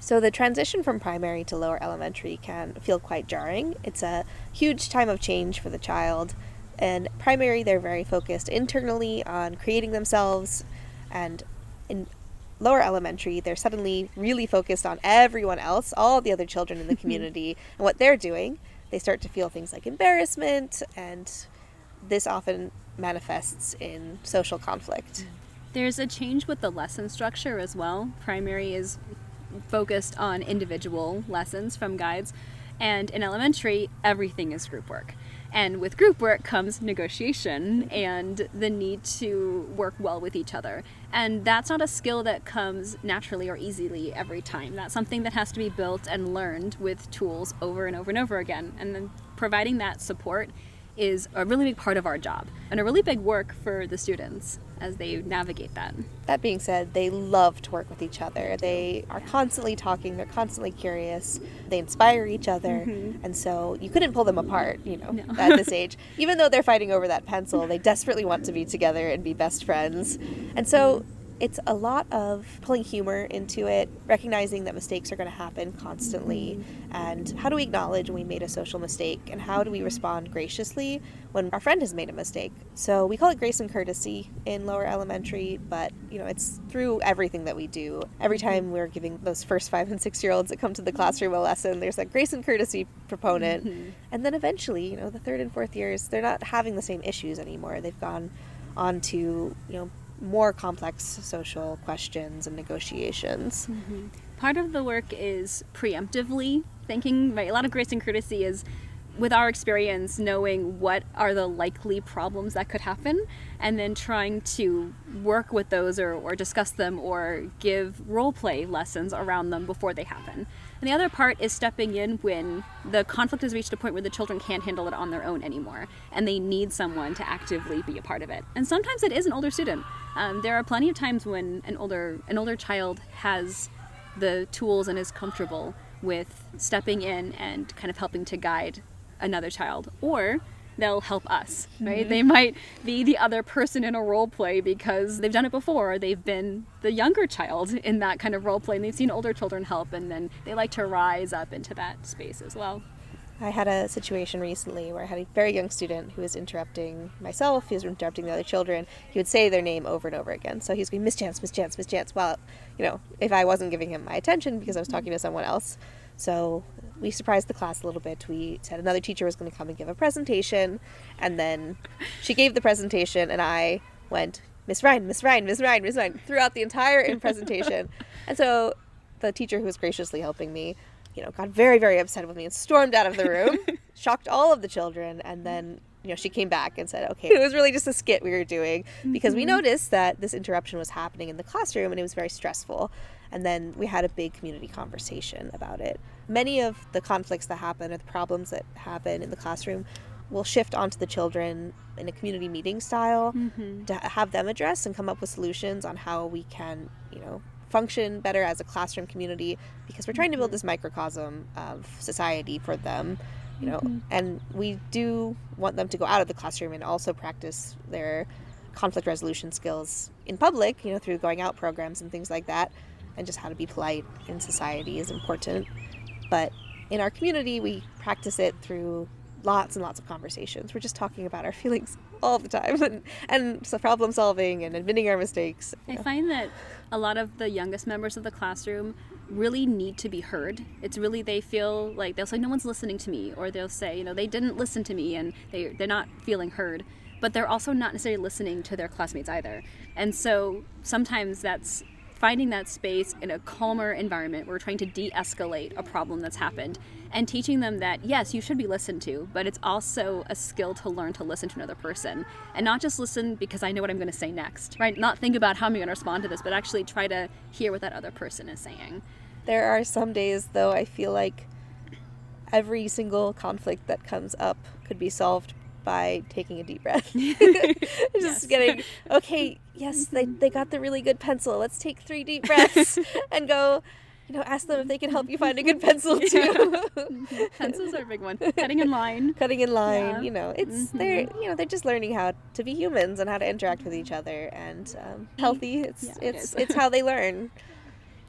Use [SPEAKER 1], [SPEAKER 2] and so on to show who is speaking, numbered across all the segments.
[SPEAKER 1] So the transition from primary to lower elementary can feel quite jarring. It's a huge time of change for the child. And primary, they're very focused internally on creating themselves. And in lower elementary, they're suddenly really focused on everyone else, all the other children in the community, and what they're doing. They start to feel things like embarrassment, and this often manifests in social conflict.
[SPEAKER 2] There's a change with the lesson structure as well. Primary is focused on individual lessons from guides, and in elementary, everything is group work. And with group work comes negotiation and the need to work well with each other. And that's not a skill that comes naturally or easily every time. That's something that has to be built and learned with tools over and over and over again. And then providing that support is a really big part of our job and a really big work for the students as they navigate that.
[SPEAKER 1] That being said, they love to work with each other. They are constantly talking, they're constantly curious, they inspire each other, and so you couldn't pull them apart, at this age. Even though they're fighting over that pencil, they desperately want to be together and be best friends. And so it's a lot of pulling humor into it, recognizing that mistakes are going to happen constantly, and how do we acknowledge when we made a social mistake, and how do we respond graciously when our friend has made a mistake. So we call it grace and courtesy in lower elementary, but it's through everything that we do. Every time we're giving those first 5 and 6-year-olds that come to the classroom a lesson, there's that grace and courtesy proponent. And then eventually, the 3rd and 4th years, they're not having the same issues anymore. They've gone on to, more complex social questions and negotiations.
[SPEAKER 2] Part of the work is preemptively thinking, right? A lot of grace and courtesy is, with our experience, knowing what are the likely problems that could happen, and then trying to work with those or discuss them or give role play lessons around them before they happen. And the other part is stepping in when the conflict has reached a point where the children can't handle it on their own anymore, and they need someone to actively be a part of it. And sometimes it is an older student. There are plenty of times when an older child has the tools and is comfortable with stepping in and kind of helping to guide another child, or they'll help us, right? They might be the other person in a role play because they've done it before. They've been the younger child in that kind of role play, and they've seen older children help, and then they like to rise up into that space as well.
[SPEAKER 1] I had a situation recently where I had a very young student who was interrupting myself, he was interrupting the other children. He would say their name over and over again. So he was going, Miss Chance, Miss Chance, Miss Chance. Well, if I wasn't giving him my attention because I was talking to someone else. So we surprised the class a little bit. We said another teacher was going to come and give a presentation, and then she gave the presentation, and I went, Miss Ryan, Miss Ryan, Miss Ryan, Miss Ryan, throughout the entire presentation. And so the teacher who was graciously helping me, got very, very upset with me and stormed out of the room, shocked all of the children, and then she came back and said, okay, it was really just a skit we were doing because we noticed that this interruption was happening in the classroom and it was very stressful. And then we had a big community conversation about it. Many of the conflicts that happen or the problems that happen in the classroom will shift onto the children in a community meeting style to have them address and come up with solutions on how we can, function better as a classroom community, because we're trying to build this microcosm of society for them. And we do want them to go out of the classroom and also practice their conflict resolution skills in public, through going out programs and things like that. And just how to be polite in society is important. But in our community, we practice it through lots and lots of conversations. We're just talking about our feelings all the time and so problem solving and admitting our mistakes.
[SPEAKER 2] I find that a lot of the youngest members of the classroom really need to be heard. It's really, they feel like they'll say, no one's listening to me, or they'll say, they didn't listen to me, and they're not feeling heard. But they're also not necessarily listening to their classmates either. And so sometimes that's finding that space in a calmer environment where we're trying to de-escalate a problem that's happened, and teaching them that, yes, you should be listened to, but it's also a skill to learn to listen to another person, and not just listen because I know what I'm going to say next, right? Not think about how I'm going to respond to this, but actually try to hear what that other person is saying.
[SPEAKER 1] There are some days, though, I feel like every single conflict that comes up could be solved by taking a deep breath. Just getting, okay, yes, they got the really good pencil. Let's take 3 deep breaths and go, ask them if they can help you find a good pencil too.
[SPEAKER 2] Pencils are a big one. Cutting in line.
[SPEAKER 1] Yeah. It's they're just learning how to be humans and how to interact with each other, and healthy. It's how they learn.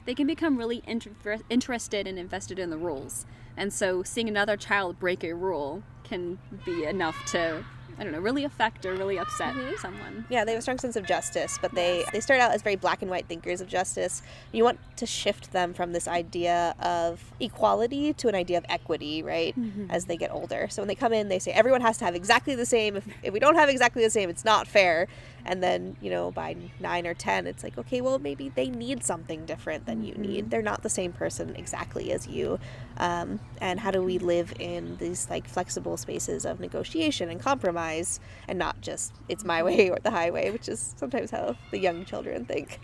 [SPEAKER 2] they can become really interested and invested in the rules. And so seeing another child break a rule can be enough to, I don't know, really affect or really upset someone.
[SPEAKER 1] Yeah, they have a strong sense of justice, but they start out as very black and white thinkers of justice. You want to shift them from this idea of equality to an idea of equity, right, as they get older. So when they come in, they say everyone has to have exactly the same. If we don't have exactly the same, it's not fair. And then, you know, by 9 or 10, it's like, okay, well, maybe they need something different than you need. They're not the same person exactly as you. And how do we live in these, like, flexible spaces of negotiation and compromise, and not just it's my way or the highway, which is sometimes how the young children think.